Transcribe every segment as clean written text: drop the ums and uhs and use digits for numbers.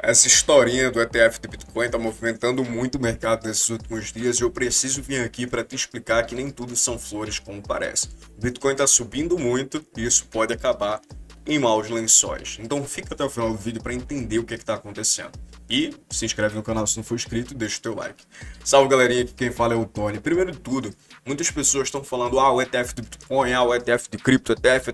Essa historinha do ETF de Bitcoin está movimentando muito o mercado nesses últimos dias e eu preciso vir aqui para te explicar que nem tudo são flores como parece. O Bitcoin está subindo muito e isso pode acabar em maus lençóis. Então fica até o final do vídeo para entender o que está acontecendo. E se inscreve no canal se não for inscrito e deixa o teu like. Salve galerinha, aqui quem fala é o Tony. Primeiro de tudo, muitas pessoas estão falando o ETF de Bitcoin, o ETF de cripto, ETF,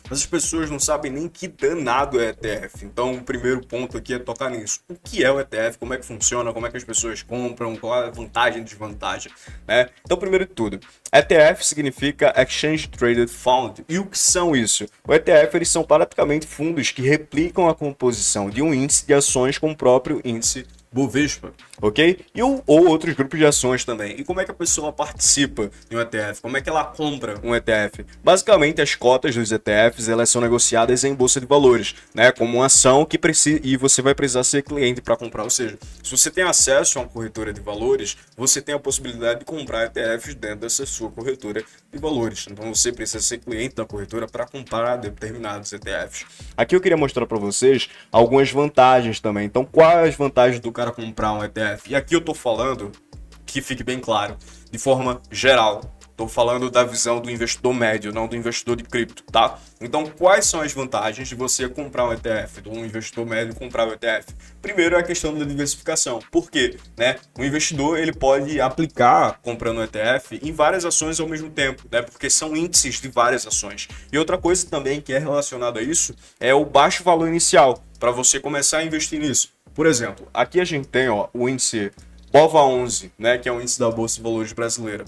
mas as pessoas não sabem nem que danado é ETF. Então o primeiro ponto aqui é tocar nisso. O que é o ETF, como é que funciona, como é que as pessoas compram, qual é a vantagem e desvantagem, né? Então primeiro de tudo, ETF significa Exchange Traded Fund. E o que são isso? O ETF, eles são praticamente fundos que replicam a composição de um índice de ações com o próprio índice Bovespa, ok? Ou outros grupos de ações também. E como é que a pessoa participa de um ETF? Como é que ela compra um ETF? Basicamente, as cotas dos ETFs, elas são negociadas em bolsa de valores, né? Como uma ação que precisa, e você vai precisar ser cliente para comprar. Ou seja, se você tem acesso a uma corretora de valores, você tem a possibilidade de comprar ETFs dentro dessa sua corretora de valores. Então, você precisa ser cliente da corretora para comprar determinados ETFs. Aqui eu queria mostrar para vocês algumas vantagens também. Então, quais as vantagens do cara comprar um ETF? E aqui eu tô falando, que fique bem claro, de forma geral. Estou falando da visão do investidor médio, não do investidor de cripto, tá? Então, quais são as vantagens de você comprar um ETF, de um investidor médio comprar um ETF? Primeiro é a questão da diversificação. Por quê? Né? O investidor ele pode aplicar comprando um ETF em várias ações ao mesmo tempo, né? Porque são índices de várias ações. E outra coisa também que é relacionada a isso é o baixo valor inicial, para você começar a investir nisso. Por exemplo, aqui a gente tem o índice BOVA11, né? Que é o índice da Bolsa de Valores brasileira.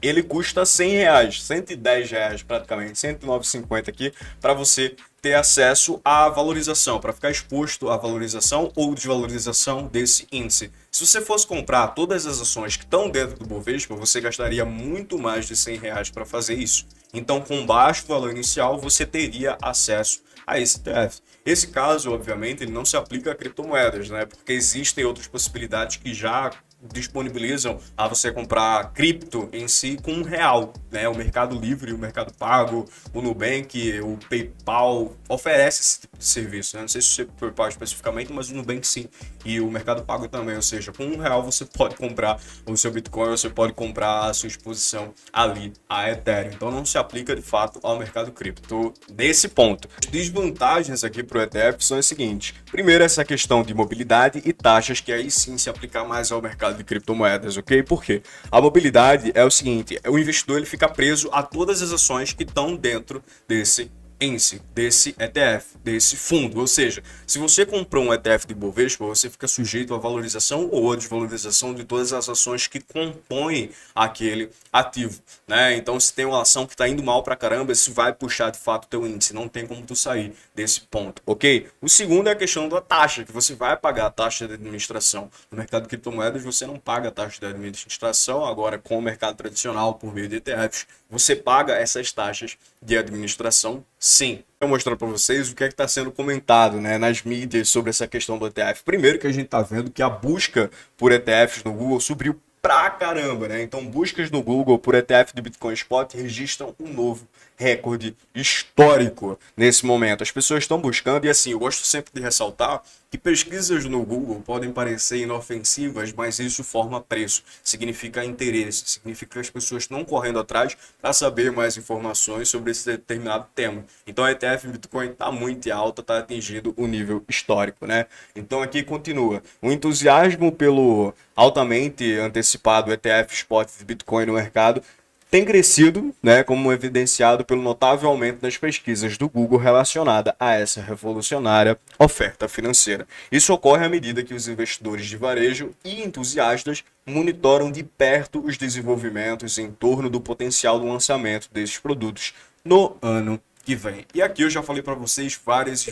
Ele custa R$100, R$110 praticamente, 109,50 aqui, para você ter acesso à valorização, para ficar exposto à valorização ou desvalorização desse índice. Se você fosse comprar todas as ações que estão dentro do Bovespa, você gastaria muito mais de R$100 para fazer isso. Então, com baixo valor inicial, você teria acesso a esse ETF. Esse caso, obviamente, ele não se aplica a criptomoedas, né? Porque existem outras possibilidades que já disponibilizam a você comprar cripto em si com R$1, né? O Mercado Livre, o Mercado Pago, o Nubank, o PayPal oferece esse tipo de serviço, né? Não sei se o PayPal especificamente, mas o Nubank sim, e o Mercado Pago também, ou seja, com R$1 você pode comprar o seu Bitcoin, você pode comprar a sua exposição ali a Ethereum. Então não se aplica de fato ao mercado cripto nesse ponto. As desvantagens aqui para o ETF são as seguintes: primeiro, essa questão de mobilidade e taxas, que aí sim se aplicar mais ao mercado de criptomoedas, ok? Por quê? A mobilidade é o seguinte: o investidor ele fica preso a todas as ações que estão dentro desse índice, desse ETF, desse fundo. Ou seja, se você comprou um ETF de Bovespa, você fica sujeito à valorização ou à desvalorização de todas as ações que compõem aquele ativo, né? Então, se tem uma ação que está indo mal pra caramba, isso vai puxar de fato o teu índice, não tem como tu sair desse ponto, ok? O segundo é a questão da taxa, que você vai pagar a taxa de administração. No mercado de criptomoedas, você não paga a taxa de administração, agora com o mercado tradicional, por meio de ETFs, você paga essas taxas de administração. Sim, eu vou mostrar para vocês o que é que está sendo comentado, né, nas mídias sobre essa questão do ETF. Primeiro que a gente está vendo que a busca por ETFs no Google subiu pra caramba, né? Então buscas no Google por ETF de Bitcoin Spot registram um novo recorde histórico nesse momento. As pessoas estão buscando, e assim, eu gosto sempre de ressaltar que pesquisas no Google podem parecer inofensivas, mas isso forma preço, significa interesse, significa que as pessoas estão correndo atrás para saber mais informações sobre esse determinado tema. Então a ETF Bitcoin está muito alta, está atingindo o nível histórico, né? Então aqui continua. O entusiasmo pelo altamente antecipado ETF Spot de Bitcoin no mercado tem crescido, né, como evidenciado pelo notável aumento das pesquisas do Google relacionada a essa revolucionária oferta financeira. Isso ocorre à medida que os investidores de varejo e entusiastas monitoram de perto os desenvolvimentos em torno do potencial do lançamento desses produtos no ano que vem. E aqui eu já falei para vocês várias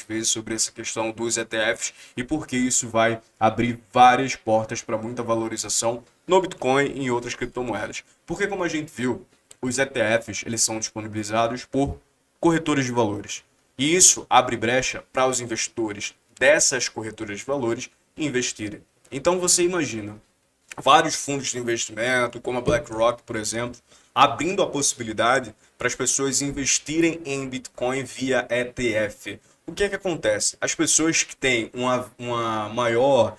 vezes sobre essa questão dos ETFs e porque isso vai abrir várias portas para muita valorização no Bitcoin e em outras criptomoedas. Porque como a gente viu, os ETFs eles são disponibilizados por corretores de valores. E isso abre brecha para os investidores dessas corretoras de valores investirem. Então você imagina vários fundos de investimento, como a BlackRock, por exemplo, abrindo a possibilidade para as pessoas investirem em Bitcoin via ETF. o que é que acontece? As pessoas que têm uma maior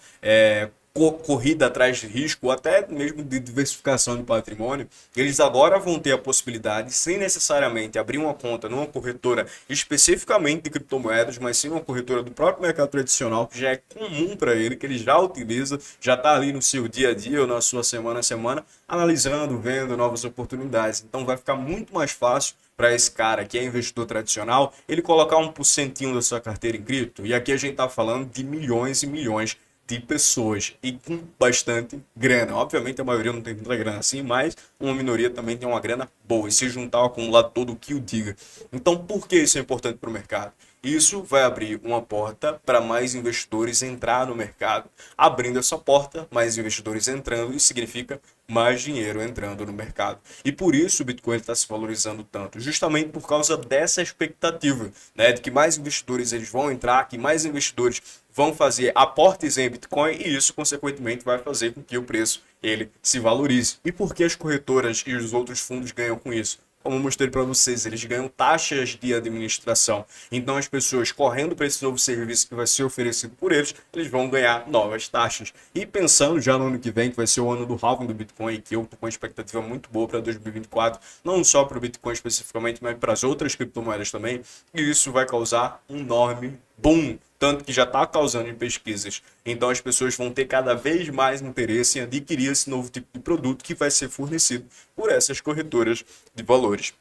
corrida atrás de risco, ou até mesmo de diversificação de patrimônio, eles agora vão ter a possibilidade, sem necessariamente abrir uma conta numa corretora especificamente de criptomoedas, mas sim uma corretora do próprio mercado tradicional, que já é comum para ele, que ele já utiliza, já está ali no seu dia a dia ou na sua semana a semana, analisando, vendo novas oportunidades. Então vai ficar muito mais fácil para esse cara que é investidor tradicional, ele colocar 1% da sua carteira em cripto. E aqui a gente está falando de milhões e milhões de pessoas e com bastante grana. Obviamente a maioria não tem tanta grana assim, mas uma minoria também tem uma grana boa. E se juntar o acumulado todo o que o diga. Então por que isso é importante para o mercado? Isso vai abrir uma porta para mais investidores entrar no mercado. Abrindo essa porta, mais investidores entrando, isso significa mais dinheiro entrando no mercado. E por isso o Bitcoin está se valorizando tanto, justamente por causa dessa expectativa, né, de que mais investidores eles vão entrar, que mais investidores vão fazer aportes em Bitcoin e isso, consequentemente, vai fazer com que o preço ele se valorize. E por que as corretoras e os outros fundos ganham com isso? Como eu mostrei para vocês, eles ganham taxas de administração. Então, as pessoas correndo para esse novo serviço que vai ser oferecido por eles, eles vão ganhar novas taxas. E pensando já no ano que vem, que vai ser o ano do halving do Bitcoin, que eu estou com uma expectativa muito boa para 2024, não só para o Bitcoin especificamente, mas para as outras criptomoedas também, e isso vai causar um enorme boom, tanto que já está causando em pesquisas. Então as pessoas vão ter cada vez mais interesse em adquirir esse novo tipo de produto que vai ser fornecido por essas corretoras de valores.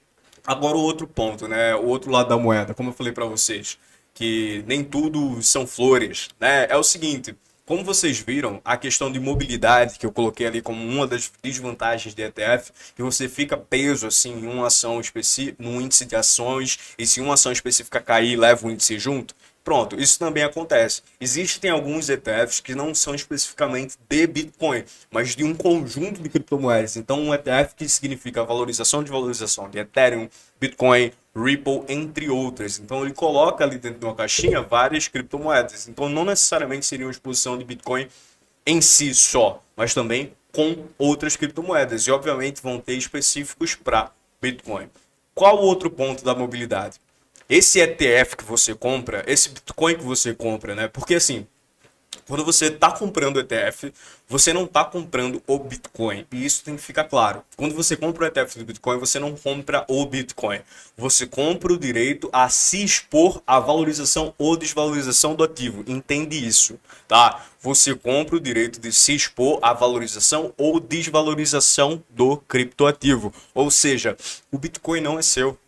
Agora o outro ponto, né? O outro lado da moeda, como eu falei para vocês, que nem tudo são flores, né? É o seguinte, como vocês viram, a questão de mobilidade que eu coloquei ali como uma das desvantagens de ETF, que você fica preso assim em uma ação específica, num índice de ações, e se uma ação específica cair, leva o índice junto. Pronto, isso também acontece. Existem alguns ETFs que não são especificamente de Bitcoin, mas de um conjunto de criptomoedas. Então, um ETF que significa valorização de Ethereum, Bitcoin, Ripple, entre outras. Então, ele coloca ali dentro de uma caixinha várias criptomoedas. Então, não necessariamente seria uma exposição de Bitcoin em si só, mas também com outras criptomoedas. E, obviamente, vão ter específicos para Bitcoin. Qual o outro ponto da mobilidade? Esse ETF que você compra, esse Bitcoin que você compra, né? Porque assim, quando você está comprando o ETF, você não está comprando o Bitcoin. E isso tem que ficar claro. Quando você compra o ETF do Bitcoin, você não compra o Bitcoin. Você compra o direito a se expor à valorização ou desvalorização do ativo. Entende isso, tá? Você compra o direito de se expor à valorização ou desvalorização do criptoativo. Ou seja, o Bitcoin não é seu.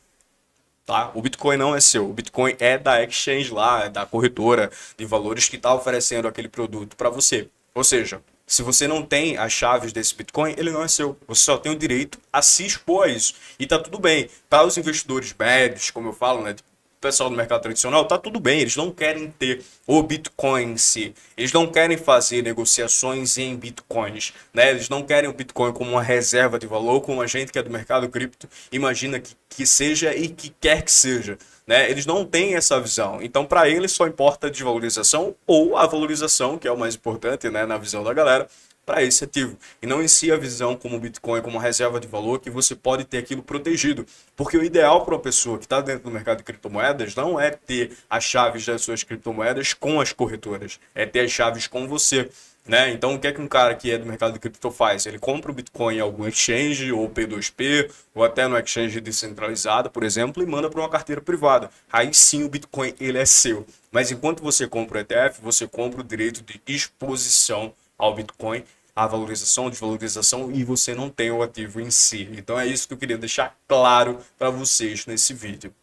Tá? O Bitcoin não é seu, o Bitcoin é da exchange lá, é da corretora de valores que está oferecendo aquele produto para você. Ou seja, se você não tem as chaves desse Bitcoin, ele não é seu. Você só tem o direito a se expor a isso. E tá tudo bem. Para os investidores médios, como eu falo, né? Pessoal do mercado tradicional, tá tudo bem, eles não querem ter o Bitcoin em si, eles não querem fazer negociações em Bitcoins, né? Eles não querem o Bitcoin como uma reserva de valor, como a gente que é do mercado cripto imagina que seja e que quer que seja, né? Eles não têm essa visão, então para eles só importa a desvalorização ou a valorização, que é o mais importante, né, na visão da galera, para esse ativo. E não em si a visão como o Bitcoin, como uma reserva de valor, que você pode ter aquilo protegido. Porque o ideal para uma pessoa que está dentro do mercado de criptomoedas não é ter as chaves das suas criptomoedas com as corretoras, é ter as chaves com você. Né? Então, o que é que um cara que é do mercado de cripto faz? Ele compra o Bitcoin em algum exchange, ou P2P, ou até no exchange descentralizado, por exemplo, e manda para uma carteira privada. Aí sim o Bitcoin ele é seu. Mas enquanto você compra o ETF, você compra o direito de exposição ao Bitcoin, a valorização, desvalorização, e você não tem o ativo em si. Então é isso que eu queria deixar claro para vocês nesse vídeo.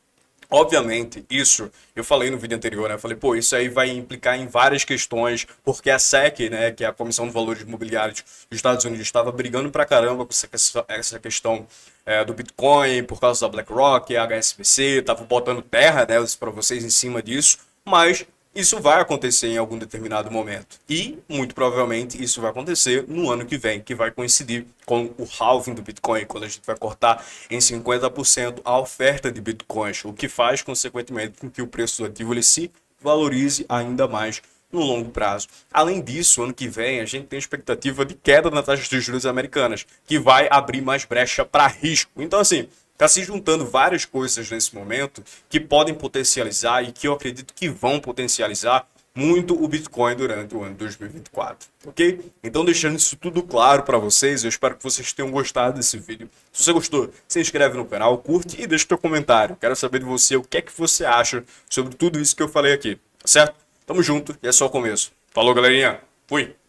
Obviamente, isso, eu falei no vídeo anterior, né? Eu falei, pô, isso aí vai implicar em várias questões, porque a SEC, né, que é a Comissão de Valores Imobiliários dos Estados Unidos, estava brigando pra caramba com essa questão do Bitcoin, por causa da BlackRock, a HSBC, estava botando terra, né, para vocês em cima disso, mas isso vai acontecer em algum determinado momento. E, muito provavelmente, isso vai acontecer no ano que vem, que vai coincidir com o halving do Bitcoin, quando a gente vai cortar em 50% a oferta de Bitcoins, o que faz, consequentemente, com que o preço do ativo ele se valorize ainda mais no longo prazo. Além disso, ano que vem, a gente tem expectativa de queda na taxa de juros americanas, que vai abrir mais brecha para risco. Então, assim, Tá se juntando várias coisas nesse momento que podem potencializar e que eu acredito que vão potencializar muito o Bitcoin durante o ano 2024, ok? Então, deixando isso tudo claro para vocês, eu espero que vocês tenham gostado desse vídeo. Se você gostou, se inscreve no canal, curte e deixa o teu comentário. Quero saber de você o que é que você acha sobre tudo isso que eu falei aqui, tá certo? Tamo junto e é só o começo. Falou, galerinha. Fui!